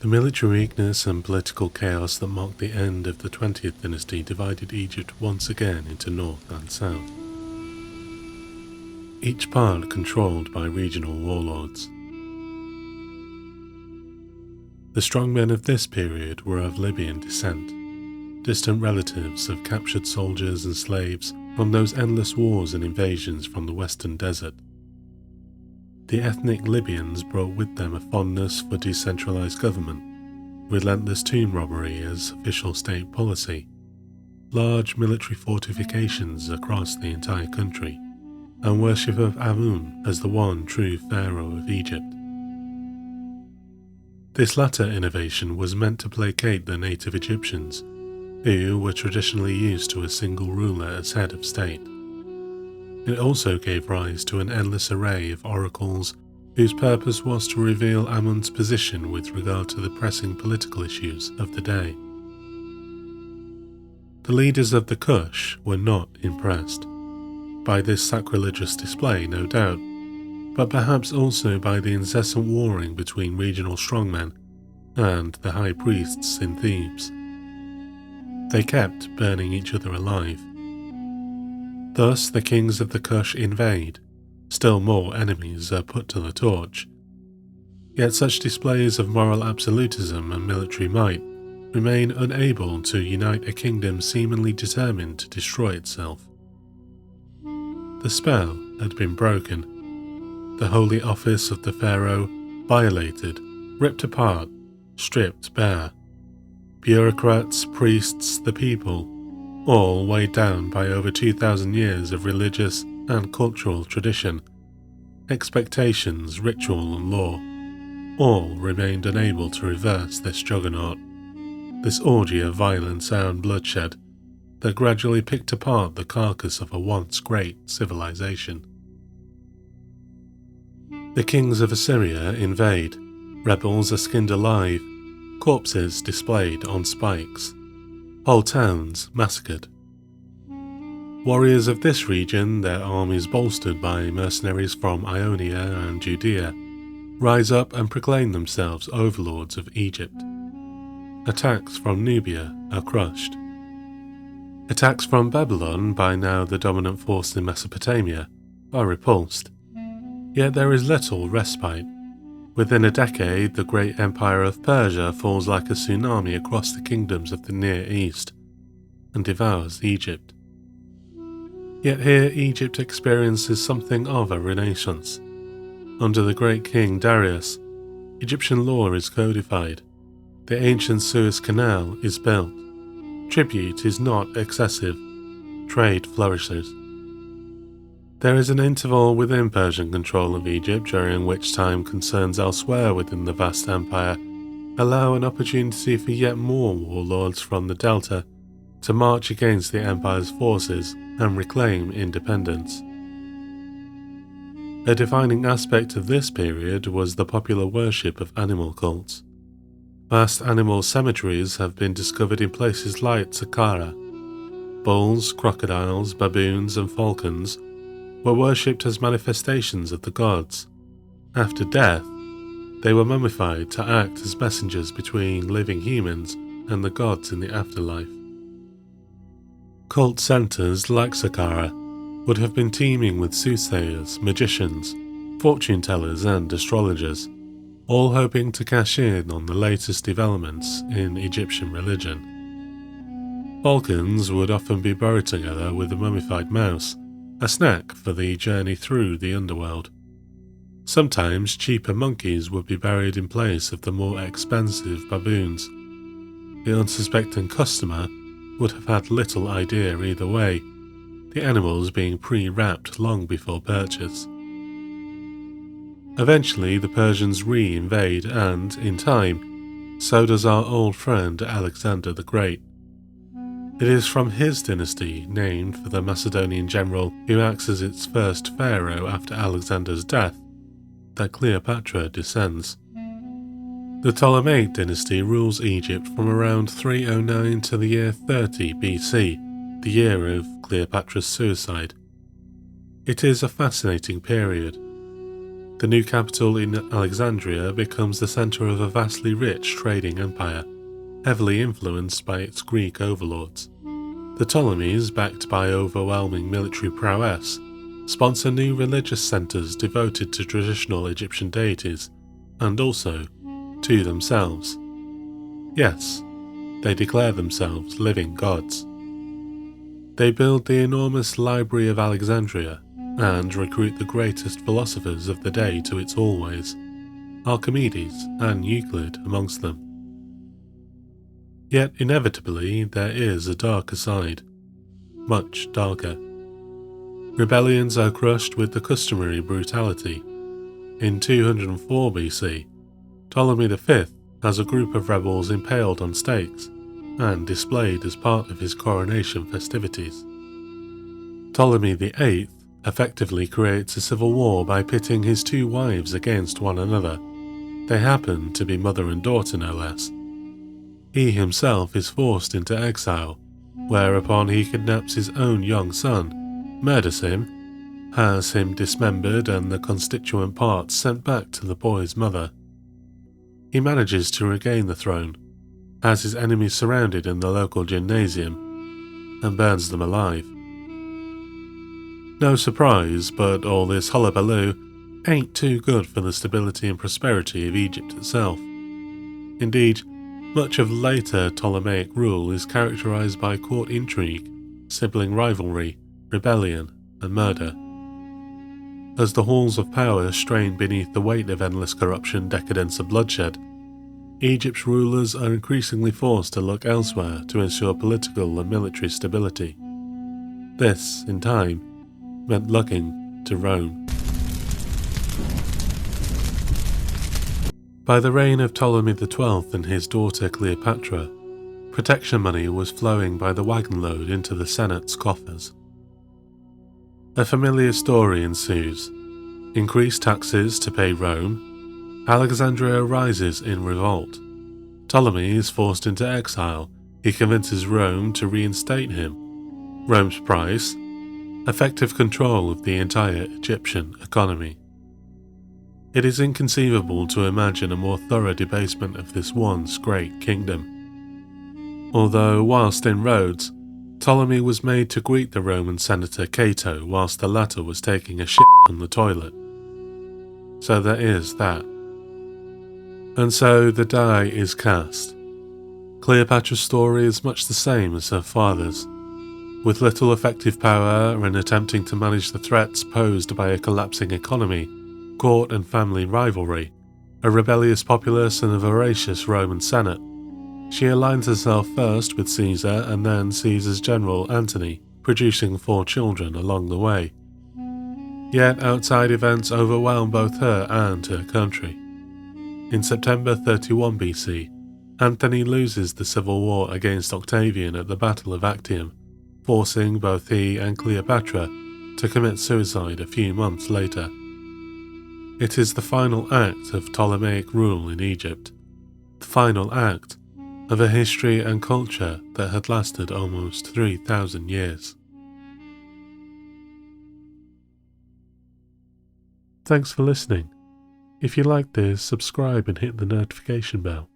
The military weakness and political chaos that marked the end of the 20th dynasty divided Egypt once again into north and south, each part controlled by regional warlords. The strongmen of this period were of Libyan descent, distant relatives of captured soldiers and slaves from those endless wars and invasions from the western desert. The ethnic Libyans brought with them a fondness for decentralized government, relentless tomb robbery as official state policy, large military fortifications across the entire country, and worship of Amun as the one true pharaoh of Egypt. This latter innovation was meant to placate the native Egyptians, who were traditionally used to a single ruler as head of state. It also gave rise to an endless array of oracles whose purpose was to reveal Amun's position with regard to the pressing political issues of the day. The leaders of the Kush were not impressed by this sacrilegious display, no doubt, but perhaps also by the incessant warring between regional strongmen and the high priests in Thebes. They kept burning each other alive. Thus the kings of the Kush invade, still more enemies are put to the torch. Yet such displays of moral absolutism and military might remain unable to unite a kingdom seemingly determined to destroy itself. The spell had been broken, the holy office of the pharaoh violated, ripped apart, stripped bare. Bureaucrats, priests, the people, all weighed down by over 2,000 years of religious and cultural tradition, expectations, ritual and law, all remained unable to reverse this juggernaut, this orgy of violence and bloodshed that gradually picked apart the carcass of a once great civilization. The kings of Assyria invade, rebels are skinned alive, corpses displayed on spikes, whole towns massacred. Warriors of this region, their armies bolstered by mercenaries from Ionia and Judea, rise up and proclaim themselves overlords of Egypt. Attacks from Nubia are crushed. Attacks from Babylon, by now the dominant force in Mesopotamia, are repulsed. Yet there is little respite. Within a decade, the great empire of Persia falls like a tsunami across the kingdoms of the Near East and devours Egypt. Yet here Egypt experiences something of a renaissance. Under the great king Darius, Egyptian law is codified, the ancient Suez Canal is built, tribute is not excessive, trade flourishes. There is an interval within Persian control of Egypt during which time concerns elsewhere within the vast empire allow an opportunity for yet more warlords from the Delta to march against the empire's forces and reclaim independence. A defining aspect of this period was the popular worship of animal cults. Vast animal cemeteries have been discovered in places like Saqqara. Bulls, crocodiles, baboons and falcons were worshipped as manifestations of the gods. After death, they were mummified to act as messengers between living humans and the gods in the afterlife. Cult centers like Saqqara would have been teeming with soothsayers, magicians, fortune tellers and astrologers, all hoping to cash in on the latest developments in Egyptian religion. Falcons would often be buried together with a mummified mouse, a snack for the journey through the underworld. Sometimes cheaper monkeys would be buried in place of the more expensive baboons. The unsuspecting customer would have had little idea either way, the animals being pre-wrapped long before purchase. Eventually the Persians re-invade and, in time, so does our old friend Alexander the Great. It is from his dynasty, named for the Macedonian general who acts as its first pharaoh after Alexander's death, that Cleopatra descends. The Ptolemaic dynasty rules Egypt from around 309 to the year 30 BC, the year of Cleopatra's suicide. It is a fascinating period. The new capital in Alexandria becomes the centre of a vastly rich trading empire, heavily influenced by its Greek overlords. The Ptolemies, backed by overwhelming military prowess, sponsor new religious centres devoted to traditional Egyptian deities, and also to themselves. Yes, they declare themselves living gods. They build the enormous Library of Alexandria and recruit the greatest philosophers of the day to its always, Archimedes and Euclid amongst them. Yet inevitably there is a darker side, much darker. Rebellions are crushed with the customary brutality. In 204 BC, Ptolemy V has a group of rebels impaled on stakes and displayed as part of his coronation festivities. Ptolemy VIII effectively creates a civil war by pitting his two wives against one another. They happen to be mother and daughter, no less. He himself is forced into exile, whereupon he kidnaps his own young son, murders him, has him dismembered and the constituent parts sent back to the boy's mother. He manages to regain the throne, has his enemies surrounded in the local gymnasium, and burns them alive. No surprise, but all this hullabaloo ain't too good for the stability and prosperity of Egypt itself. Indeed, much of later Ptolemaic rule is characterized by court intrigue, sibling rivalry, rebellion, and murder. As the halls of power strain beneath the weight of endless corruption, decadence, and bloodshed, Egypt's rulers are increasingly forced to look elsewhere to ensure political and military stability. This, in time, meant looking to Rome. By the reign of Ptolemy XII and his daughter Cleopatra, protection money was flowing by the wagon load into the Senate's coffers. A familiar story ensues. Increased taxes to pay Rome, Alexandria rises in revolt. Ptolemy is forced into exile. He convinces Rome to reinstate him. Rome's price? Effective control of the entire Egyptian economy. It is inconceivable to imagine a more thorough debasement of this once great kingdom. Although, whilst in Rhodes, Ptolemy was made to greet the Roman senator Cato whilst the latter was taking a shit on the toilet. So there is that. And so the die is cast. Cleopatra's story is much the same as her father's. With little effective power and attempting to manage the threats posed by a collapsing economy, court and family rivalry, a rebellious populace and a voracious Roman Senate, she aligns herself first with Caesar and then Caesar's general Antony, producing 4 children along the way. Yet outside events overwhelm both her and her country. In September 31 BC, Antony loses the civil war against Octavian at the Battle of Actium, forcing both he and Cleopatra to commit suicide a few months later. It is the final act of Ptolemaic rule in Egypt, the final act of a history and culture that had lasted almost 3,000 years. Thanks for listening. If you like this, subscribe and hit the notification bell.